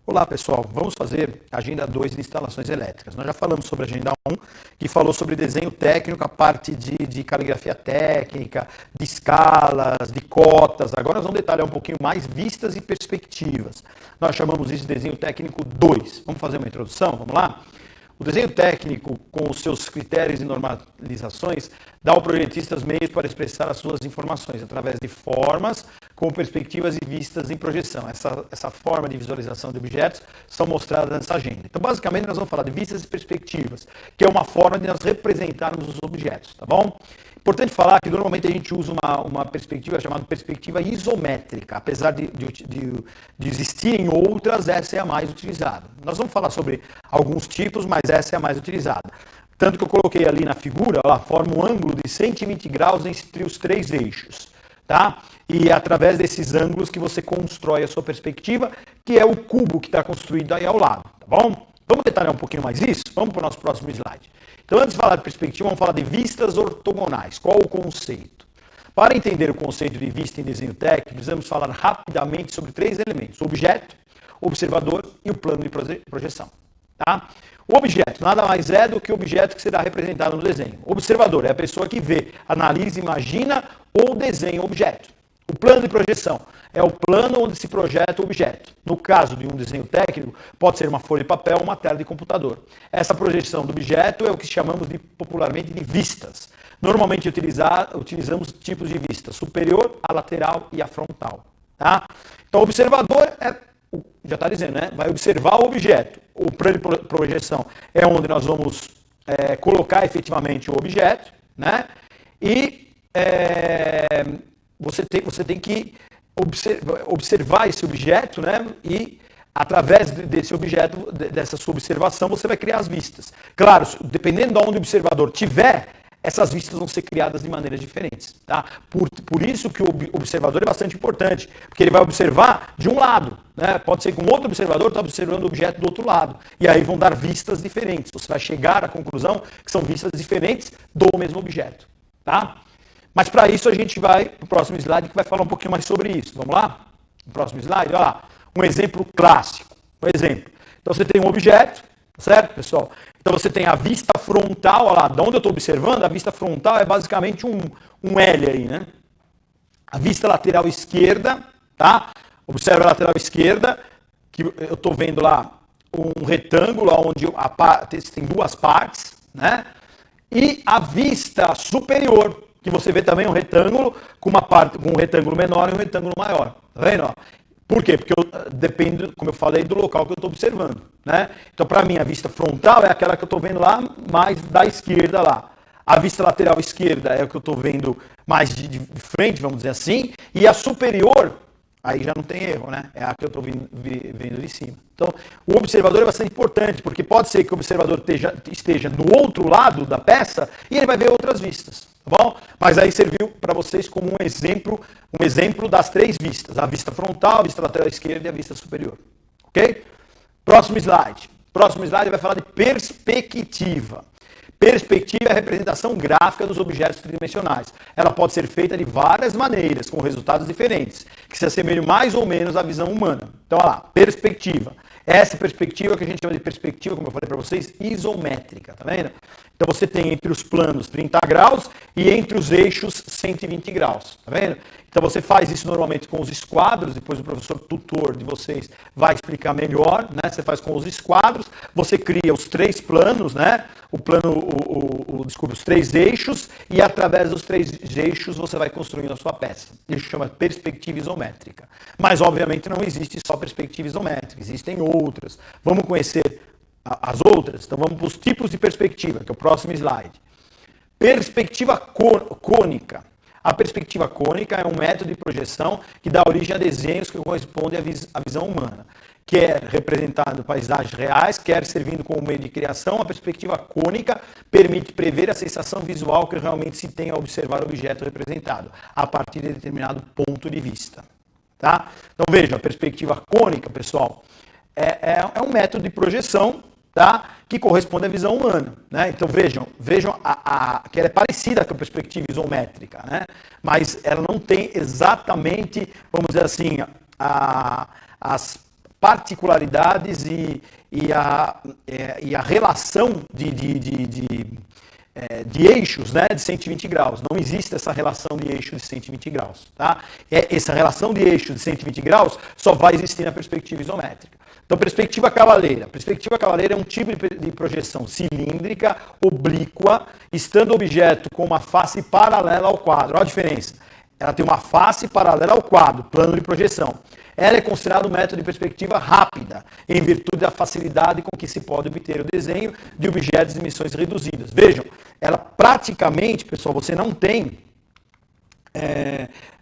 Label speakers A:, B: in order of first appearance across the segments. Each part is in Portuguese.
A: Olá pessoal, vamos fazer a agenda 2 de instalações elétricas. Nós já falamos sobre a agenda 1, que falou sobre desenho técnico, a parte de caligrafia técnica, de escalas, de cotas. Agora nós vamos detalhar um pouquinho mais vistas e perspectivas. Nós chamamos isso de desenho técnico 2. Vamos fazer uma introdução? Vamos lá? O desenho técnico, com os seus critérios e normalizações, dá ao projetista os meios para expressar as suas informações através de formas com perspectivas e vistas em projeção. Essa forma de visualização de objetos são mostradas nessa agenda. Então, basicamente, nós vamos falar de vistas e perspectivas, que é uma forma de nós representarmos os objetos, tá bom? Importante falar que normalmente a gente usa uma perspectiva chamada perspectiva isométrica, apesar de existirem outras, essa é a mais utilizada. Nós vamos falar sobre alguns tipos, mas essa é a mais utilizada. Tanto que eu coloquei ali na figura, ela forma um ângulo de 120 graus entre os três eixos, tá? E é através desses ângulos que você constrói a sua perspectiva, que é o cubo que está construído aí ao lado, tá bom? Vamos detalhar um pouquinho mais isso? Vamos para o nosso próximo slide. Então, antes de falar de perspectiva, vamos falar de vistas ortogonais. Qual o conceito? Para entender o conceito de vista em desenho técnico, precisamos falar rapidamente sobre três elementos: o objeto, o observador e o plano de projeção. Tá? O objeto nada mais é do que o objeto que será representado no desenho. O observador é a pessoa que vê, analisa, imagina ou desenha o objeto. O plano de projeção é o plano onde se projeta o objeto. No caso de um desenho técnico, pode ser uma folha de papel ou uma tela de computador. Essa projeção do objeto é o que chamamos popularmente de vistas. Normalmente utilizamos tipos de vista: superior, a lateral e a frontal. Tá? Então, o observador já está dizendo, né? Vai observar o objeto. O plano de projeção é onde nós vamos colocar efetivamente o objeto, né? E você tem que observar esse objeto, né? E através desse objeto, dessa sua observação, você vai criar as vistas. Claro, dependendo de onde o observador estiver, essas vistas vão ser criadas de maneiras diferentes. Tá? Por isso que o observador é bastante importante, porque ele vai observar de um lado, né? Pode ser que um outro observador está observando o objeto do outro lado, e aí vão dar vistas diferentes. Você vai chegar à conclusão que são vistas diferentes do mesmo objeto. Tá? Mas para isso a gente vai para o próximo slide, que vai falar um pouquinho mais sobre isso. Vamos lá? No próximo slide, olha lá. Um exemplo clássico. Um exemplo. Então você tem um objeto, certo, pessoal? Então você tem a vista frontal, olha lá, de onde eu estou observando, a vista frontal é basicamente um L aí, né? A vista lateral esquerda, tá? Observa a lateral esquerda, que eu estou vendo lá um retângulo onde tem duas partes, né? E a vista superior, que você vê também um retângulo com um retângulo menor e um retângulo maior. Tá vendo? Ó? Por quê? Porque depende, como eu falei, do local que eu estou observando. Né? Então, para mim, a vista frontal é aquela que eu estou vendo lá mais da esquerda lá. A vista lateral esquerda é o que eu estou vendo mais de frente, vamos dizer assim. E a superior, aí já não tem erro, né? É a que eu estou vendo de cima. Então, o observador é bastante importante, porque pode ser que o observador esteja no outro lado da peça e ele vai ver outras vistas, tá bom? Mas aí serviu para vocês como um exemplo das três vistas: a vista frontal, a vista lateral esquerda e a vista superior. Ok? Próximo slide. Próximo slide vai falar de perspectiva. Perspectiva é a representação gráfica dos objetos tridimensionais. Ela pode ser feita de várias maneiras, com resultados diferentes, que se assemelham mais ou menos à visão humana. Então, olha lá, perspectiva. Essa perspectiva que a gente chama de perspectiva, como eu falei para vocês, isométrica, tá vendo? Então, você tem entre os planos 30 graus e entre os eixos 120 graus, tá vendo? Então, você faz isso normalmente com os esquadros, depois o professor tutor de vocês vai explicar melhor, né? Você faz com os esquadros, você cria os três planos, né? Os três eixos, e através dos três eixos você vai construindo a sua peça. Isso chama perspectiva isométrica. Mas, obviamente, não existe só perspectiva isométrica, existem outras. Vamos conhecer as outras? Então, vamos para os tipos de perspectiva, que é o próximo slide. Perspectiva cônica. A perspectiva cônica é um método de projeção que dá origem a desenhos que correspondem à visão humana. Quer representando paisagens reais, quer servindo como meio de criação, a perspectiva cônica permite prever a sensação visual que realmente se tem ao observar o objeto representado, a partir de determinado ponto de vista. Tá? Então vejam, a perspectiva cônica, pessoal, é um método de projeção, tá? Que corresponde à visão humana. Né? Então vejam que ela é parecida com a perspectiva isométrica, né? Mas ela não tem exatamente, vamos dizer assim, as particularidades e a relação de eixos, né, de 120 graus. Não existe essa relação de eixo de 120 graus. Tá? Essa relação de eixo de 120 graus só vai existir na perspectiva isométrica. Então, perspectiva cavaleira. Perspectiva cavaleira é um tipo de projeção cilíndrica, oblíqua, estando o objeto com uma face paralela ao quadro. Olha a diferença. Ela tem uma face paralela ao quadro, plano de projeção. Ela é considerada um método de perspectiva rápida, em virtude da facilidade com que se pode obter o desenho de objetos de dimensões reduzidas. Vejam, ela praticamente, pessoal, você não tem...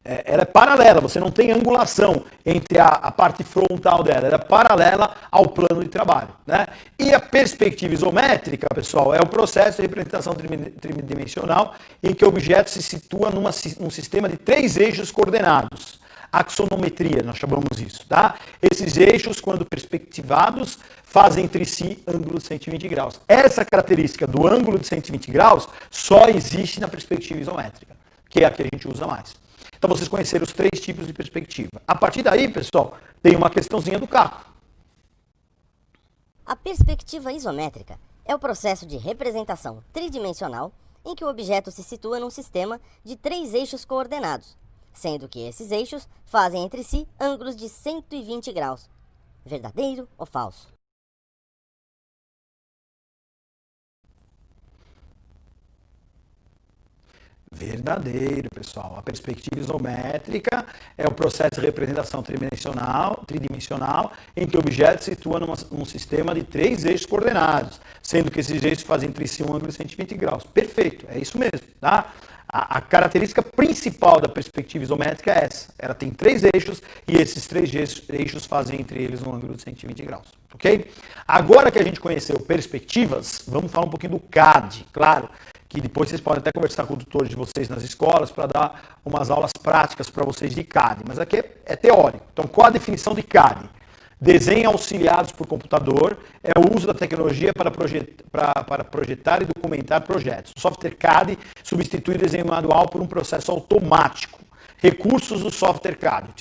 A: ela é paralela, você não tem angulação entre a parte frontal dela, ela é paralela ao plano de trabalho. Né? E a perspectiva isométrica, pessoal, é o processo de representação tridimensional em que o objeto se situa num sistema de 3 eixos coordenados. Axonometria, nós chamamos isso, tá? Esses eixos, quando perspectivados, fazem entre si ângulo de 120 graus. Essa característica do ângulo de 120 graus só existe na perspectiva isométrica, que é a que a gente usa mais. Então, vocês conheceram os 3 tipos de perspectiva. A partir daí, pessoal, tem uma questãozinha do Caco.
B: A perspectiva isométrica é o processo de representação tridimensional em que o objeto se situa num sistema de 3 eixos coordenados, sendo que esses eixos fazem entre si ângulos de 120 graus. Verdadeiro ou falso?
A: Verdadeiro, pessoal. A perspectiva isométrica é o processo de representação tridimensional em que o objeto se situa num sistema de 3 eixos coordenados, sendo que esses eixos fazem entre si um ângulo de 120 graus. Perfeito, é isso mesmo, tá? A característica principal da perspectiva isométrica é essa. Ela tem 3 eixos e esses 3 eixos fazem entre eles um ângulo de 120 graus. Ok? Agora que a gente conheceu perspectivas, vamos falar um pouquinho do CAD. Claro que depois vocês podem até conversar com o tutor de vocês nas escolas para dar umas aulas práticas para vocês de CAD. Mas aqui é teórico. Então, qual a definição de CAD? Desenho auxiliados por computador é o uso da tecnologia para projetar e documentar projetos. O software CAD substitui o desenho manual por um processo automático. Recursos do software CAD.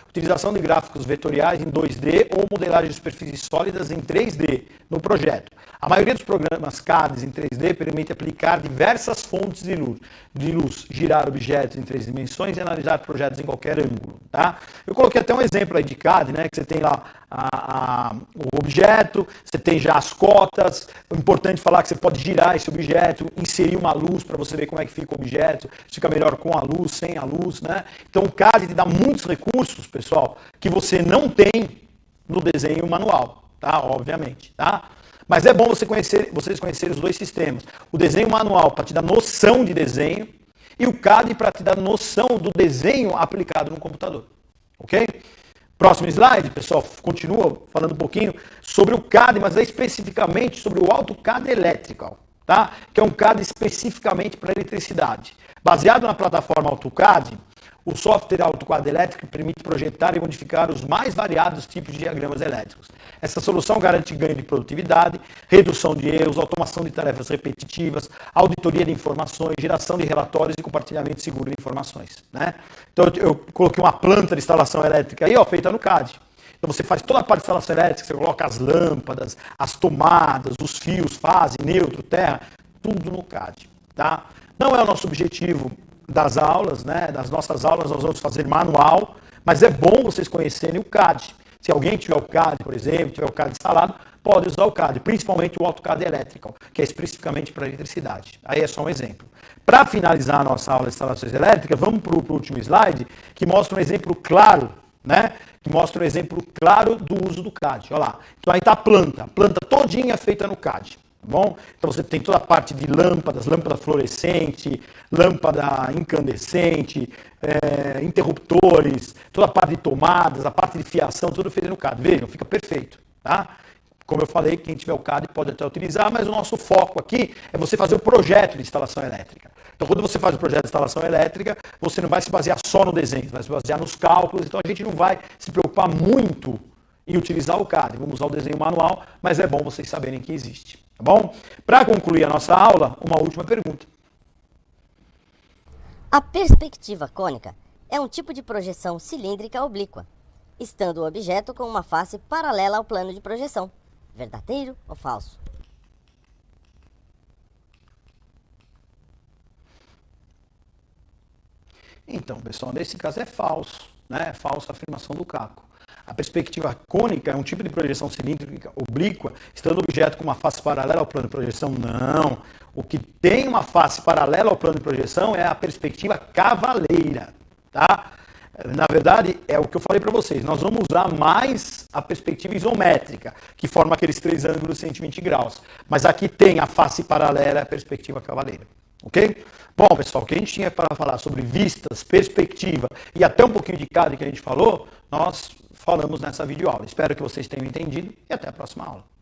A: Utilização de gráficos vetoriais em 2D ou modelagem de superfícies sólidas em 3D no projeto. A maioria dos programas CAD em 3D permite aplicar diversas fontes de luz, girar objetos em 3 dimensões e analisar projetos em qualquer ângulo. Tá? Eu coloquei até um exemplo aí de CAD, né, que você tem lá o objeto, você tem já as cotas. O importante é falar que você pode girar esse objeto, inserir uma luz para você ver como é que fica o objeto, se fica melhor com a luz, sem a luz. Né? Então o CAD te dá muitos recursos, pessoal, que você não tem no desenho manual, tá? Obviamente, tá? Mas é bom vocês conhecerem os 2 sistemas. O desenho manual para te dar noção de desenho e o CAD para te dar noção do desenho aplicado no computador. Ok? Próximo slide, pessoal, continua falando um pouquinho sobre o CAD, mas é especificamente sobre o AutoCAD Electrical, tá? Que é um CAD especificamente para eletricidade. Baseado na plataforma AutoCAD, o software AutoCAD elétrico permite projetar e modificar os mais variados tipos de diagramas elétricos. Essa solução garante ganho de produtividade, redução de erros, automação de tarefas repetitivas, auditoria de informações, geração de relatórios e compartilhamento seguro de informações. Né? Então eu coloquei uma planta de instalação elétrica aí, ó, feita no CAD. Então você faz toda a parte de instalação elétrica, você coloca as lâmpadas, as tomadas, os fios, fase, neutro, terra, tudo no CAD. Tá? Não é o nosso objetivo das aulas, né? Das nossas aulas nós vamos fazer manual, mas é bom vocês conhecerem o CAD. Se alguém tiver o CAD, por exemplo, tiver o CAD instalado, pode usar o CAD, principalmente o AutoCAD Electrical, que é especificamente para eletricidade. Aí é só um exemplo. Para finalizar a nossa aula de instalações elétricas, vamos para o último slide, que mostra um exemplo claro, né? Que mostra um exemplo claro do uso do CAD. Olha lá. Então aí está a planta todinha feita no CAD. Tá bom? Então você tem toda a parte de lâmpadas, lâmpada fluorescente, lâmpada incandescente, interruptores, toda a parte de tomadas, a parte de fiação, tudo feito no CAD. Vejam, fica perfeito. Tá? Como eu falei, quem tiver o CAD pode até utilizar, mas o nosso foco aqui é você fazer o projeto de instalação elétrica. Então quando você faz o projeto de instalação elétrica, você não vai se basear só no desenho, você vai se basear nos cálculos, então a gente não vai se preocupar muito em utilizar o CAD. Vamos usar o desenho manual, mas é bom vocês saberem que existe. Tá bom? Para concluir a nossa aula, uma última pergunta.
B: A perspectiva cônica é um tipo de projeção cilíndrica oblíqua, estando o objeto com uma face paralela ao plano de projeção. Verdadeiro ou falso?
A: Então, pessoal, nesse caso é falso, né? É falsa a afirmação do Caco. A perspectiva cônica é um tipo de projeção cilíndrica oblíqua, estando o objeto com uma face paralela ao plano de projeção? Não. O que tem uma face paralela ao plano de projeção é a perspectiva cavaleira, tá? Na verdade, é o que eu falei para vocês, nós vamos usar mais a perspectiva isométrica, que forma aqueles três ângulos de 120 graus. Mas aqui tem a face paralela, a perspectiva cavaleira. Ok? Bom, pessoal, o que a gente tinha para falar sobre vistas, perspectiva e até um pouquinho de cada que a gente falou, nós falamos nessa videoaula. Espero que vocês tenham entendido e até a próxima aula.